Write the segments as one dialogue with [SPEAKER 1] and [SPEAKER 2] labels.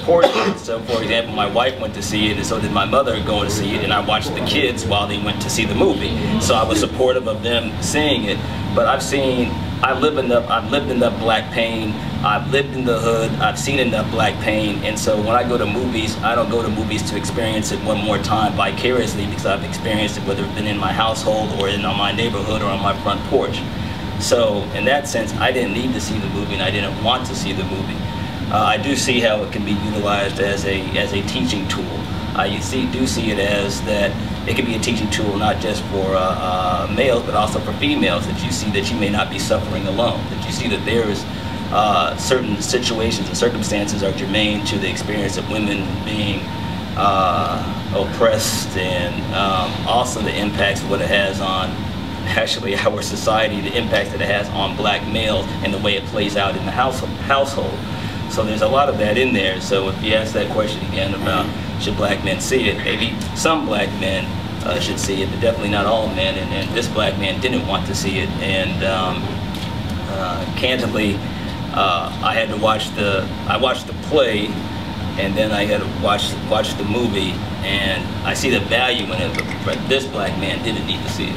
[SPEAKER 1] supported it. So, for example, my wife went to see it, and so did my mother going to see it, and I watched the kids while they went to see the movie. So I was supportive of them seeing it. But I've lived enough black pain. I've lived in the hood. I've seen enough black pain, and so when I go to movies, I don't go to movies to experience it one more time vicariously, because I've experienced it, whether it's been in my household or in my neighborhood or on my front porch. So in that sense, I didn't need to see the movie, and I didn't want to see the movie. I do see how it can be utilized as a teaching tool. I do see it as that it can be a teaching tool not just for males, but also for females, that you see that you may not be suffering alone, that you see that there is certain situations and circumstances are germane to the experience of women being oppressed, and also the impacts of what it has on actually our society, the impact that it has on black males and the way it plays out in the household. So there's a lot of that in there. So if you ask that question again about should black men see it, maybe some black men should see it, but definitely not all men. And this black man didn't want to see it. And candidly, I watched the play, and then I had to watch the movie, and I see the value in it, but this black man didn't need to see it.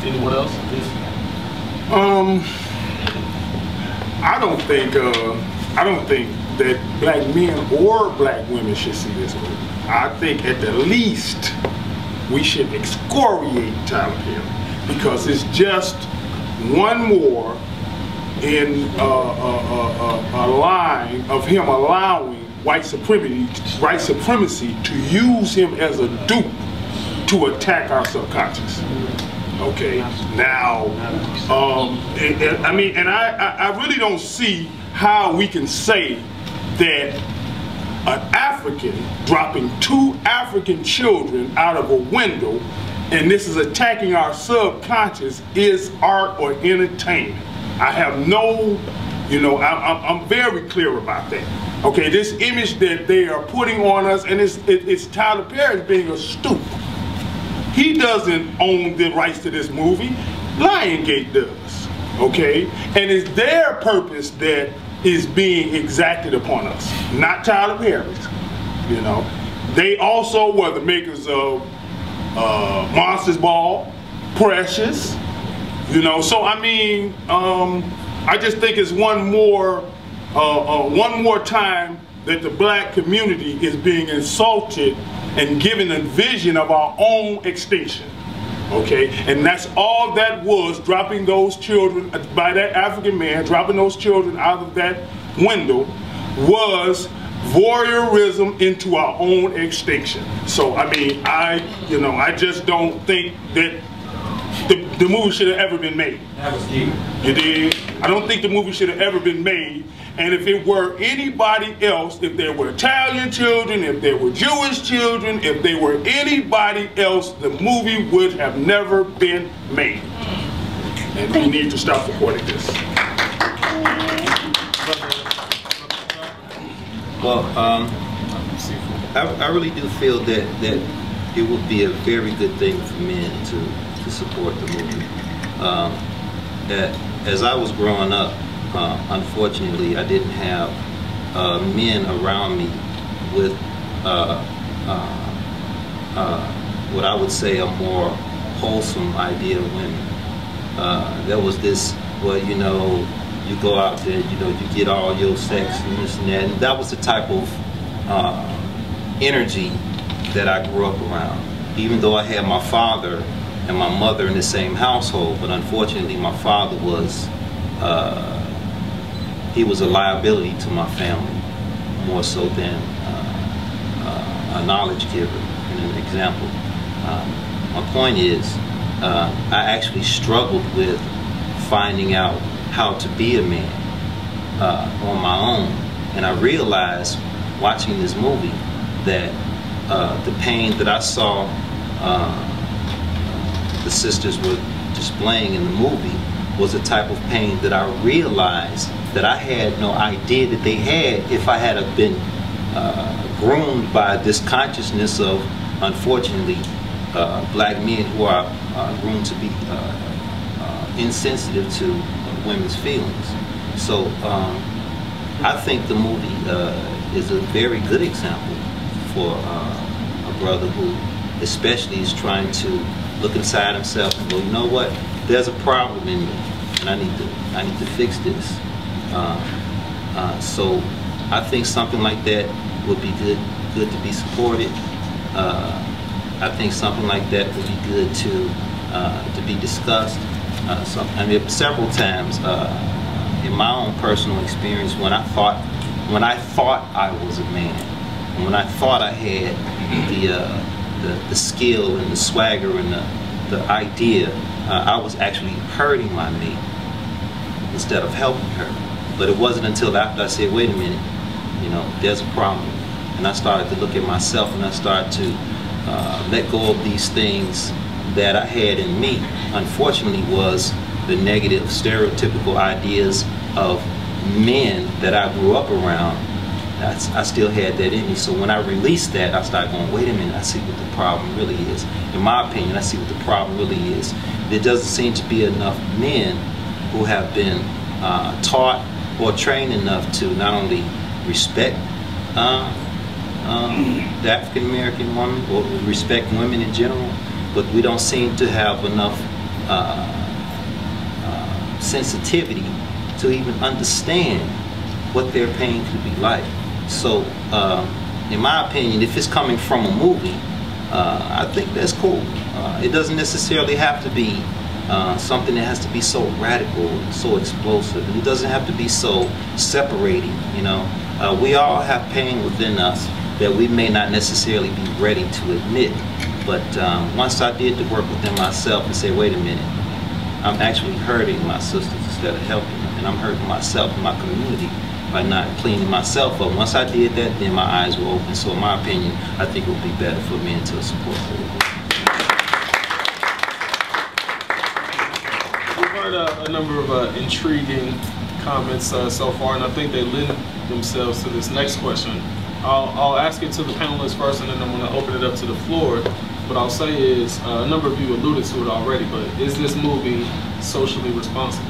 [SPEAKER 2] Anyone else?
[SPEAKER 3] I don't think that black men or black women should see this movie. I think at the least we should excoriate Tyler Perry, because it's just one more in a line of him allowing white supremacy to use him as a dupe to attack our subconscious. Okay, now, I really don't see how we can say that an African dropping 2 African children out of a window, and this is attacking our subconscious, is art or entertainment. I have no, I'm very clear about that. Okay, this image that they are putting on us, and it's Tyler Perry being a stoop. He doesn't own the rights to this movie. Lionsgate does, okay? And it's their purpose that is being exacted upon us, not Tyler Perry's, They also were the makers of Monsters Ball, Precious, So I just think it's one more time that the black community is being insulted and given a vision of our own extinction, okay? And that's all that was, dropping those children, by that African man, dropping those children out of that window, was voyeurism into our own extinction. So, I just don't think that the movie should have ever been made.
[SPEAKER 2] That was deep.
[SPEAKER 3] You did? I don't think the movie should have ever been made. And if it were anybody else, if there were Italian children, if there were Jewish children, if there were anybody else, the movie would have never been made. And we need to stop supporting this.
[SPEAKER 4] Well, I really do feel that it would be a very good thing for men to support the movie. As I was growing up, unfortunately, I didn't have men around me with what I would say a more wholesome idea of women. There was this, you go out there, you get all your sex and this and that. And that was the type of energy that I grew up around. Even though I had my father and my mother in the same household, but unfortunately my father was, he was a liability to my family, more so than a knowledge giver and an example. My point is, I actually struggled with finding out how to be a man on my own. And I realized, watching this movie, that the pain that I saw the sisters were displaying in the movie was a type of pain that I realized that I had no idea that they had if I had been groomed by this consciousness of, unfortunately, black men who are groomed to be insensitive to women's feelings. So I think the movie is a very good example for a brother who especially is trying to look inside himself and go, you know what, there's a problem in me and I need to fix this. So I think something like that would be good to be supported. I think something like that would be good to be discussed. I mean, several times in my own personal experience, when I thought I was a man, and when I thought I had the skill and the swagger and the idea, I was actually hurting my mate instead of helping her. But it wasn't until after I said, wait a minute, you know, there's a problem, and I started to look at myself and I started to let go of these things that I had in me, unfortunately, was the negative, stereotypical ideas of men that I grew up around. I still had that in me. So when I released that, I started going, wait a minute, I see what the problem really is. In my opinion, I see what the problem really is. There doesn't seem to be enough men who have been taught or trained enough to not only respect the African American woman or respect women in general, but we don't seem to have enough sensitivity to even understand what their pain could be like. So, in my opinion, if it's coming from a movie, I think that's cool. It doesn't necessarily have to be something that has to be so radical, so explosive. It doesn't have to be so separating, you know. We all have pain within us that we may not necessarily be ready to admit. But once I did the work within myself and say, wait a minute, I'm actually hurting my sisters instead of helping them, and I'm hurting myself and my community by not cleaning myself up. Once I did that, then my eyes were open. So in my opinion, I think it would be better for men to support her.
[SPEAKER 2] We've heard a number of intriguing comments so far, and I think they lend themselves to this next question. I'll ask it to the panelists first, and then I'm going to open it up to the floor. What I'll say is, a number of you alluded to it already, but is this movie socially responsible?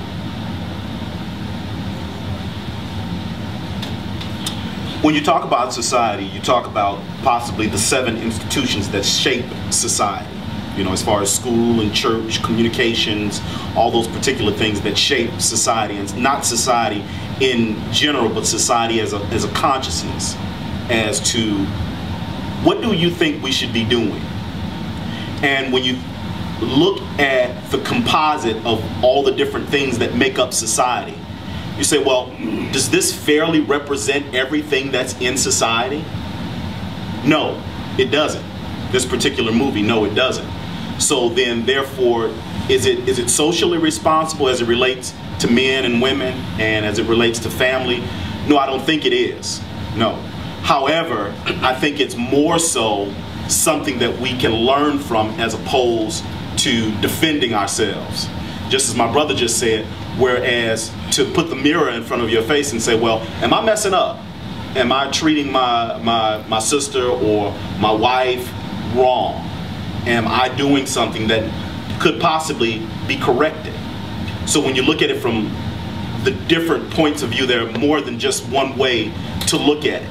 [SPEAKER 5] When you talk about society, you talk about possibly the 7 institutions that shape society. You know, as far as school and church, communications, all those particular things that shape society, and not society in general, but society as a consciousness, as to what do you think we should be doing? And when you look at the composite of all the different things that make up society, you say, well, does this fairly represent everything that's in society? No, it doesn't. This particular movie, no, it doesn't. So then, therefore, is it socially responsible as it relates to men and women and as it relates to family? No, I don't think it is. No. However, I think it's more so something that we can learn from as opposed to defending ourselves. Just as my brother just said, whereas to put the mirror in front of your face and say, well, am I messing up? Am I treating my sister or my wife wrong? Am I doing something that could possibly be corrected? So when you look at it from the different points of view, there are more than just one way to look at it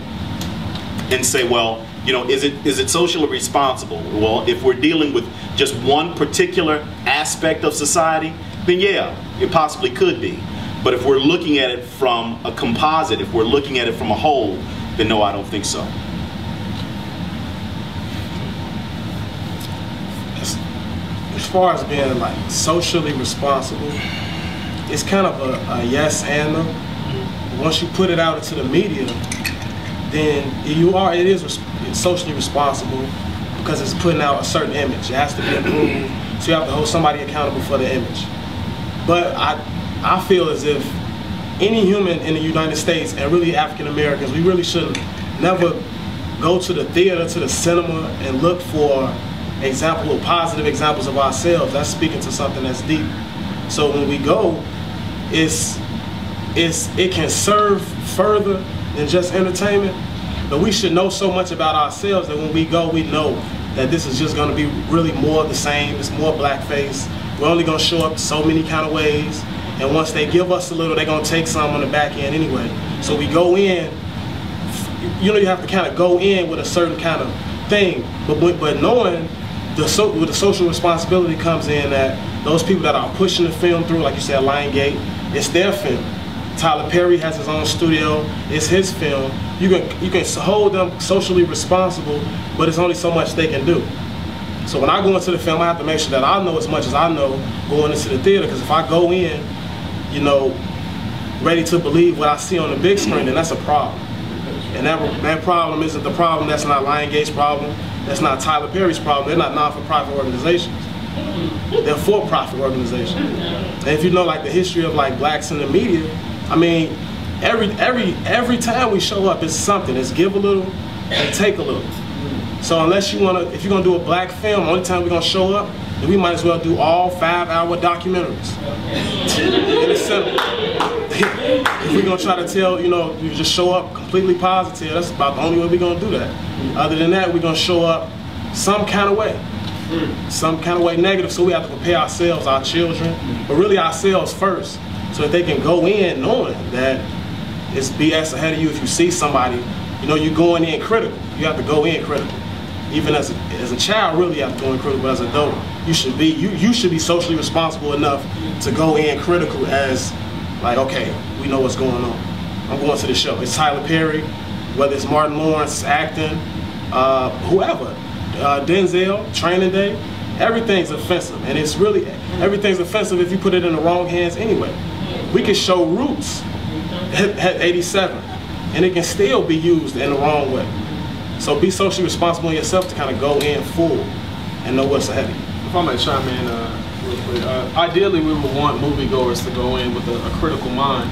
[SPEAKER 5] and say, well, you know, is it socially responsible? Well, if we're dealing with just one particular aspect of society, then yeah, it possibly could be. But if we're looking at it from a composite, if we're looking at it from a whole, then no, I don't think so.
[SPEAKER 6] As far as being like socially responsible, it's kind of a yes and no. Once you put it out into the media, then it is socially responsible because it's putting out a certain image. It has to be improved, so you have to hold somebody accountable for the image. But I feel as if any human in the United States, and really African Americans, we really should never go to the theater, to the cinema, and look for positive examples of ourselves. That's speaking to something that's deep. So when we go, it can serve further than just entertainment, but we should know so much about ourselves that when we go, we know that this is just going to be really more of the same. It's more blackface. We're only going to show up so many kind of ways, And once they give us a little, they're gonna take some on the back end anyway. So we go in, you know, you have to kind of go in with a certain kind of thing, but knowing where the social responsibility comes in, that those people that are pushing the film through, like you said, Lionsgate, it's their film. Tyler Perry has his own studio, it's his film. You can hold them socially responsible, but it's only so much they can do. So when I go into the film, I have to make sure that I know as much as I know going into the theater, because if I go in, you know, ready to believe what I see on the big screen, then that's a problem. And that problem isn't the problem, that's not Lionsgate's problem, that's not Tyler Perry's problem. They're not non-for-profit organizations. They're for-profit organizations. And if you know like the history of like blacks in the media, I mean, every time we show up, it's something. It's give a little and take a little. So unless you wanna, if you're gonna do a black film, the only time we're gonna show up, then we might as well do all 5-hour documentaries. And it's simple. If we're gonna try to tell, you know, you just show up completely positive, that's about the only way we're gonna do that. Other than that, we're gonna show up some kind of way. Some kind of way negative, so we have to prepare ourselves, our children, but really ourselves first, so that they can go in knowing that it's BS ahead of you. If you see somebody, you know, you're going in critical. You have to go in critical. Even as a child, really you have to go in critical, but as an adult, you should be socially responsible enough to go in critical as like, okay, we know what's going on. I'm going to the show. It's Tyler Perry, whether it's Martin Lawrence acting, whoever, Denzel, Training Day, everything's offensive, and it's really, everything's offensive if you put it in the wrong hands anyway. We can show Roots at 87, and it can still be used in the wrong way. So be socially responsible in yourself to kind of go in full and know what's ahead of you.
[SPEAKER 2] If I may chime in real quick, ideally we would want moviegoers to go in with a critical mind,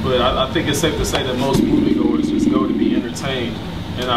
[SPEAKER 2] but I think it's safe to say that most moviegoers just go to be entertained. And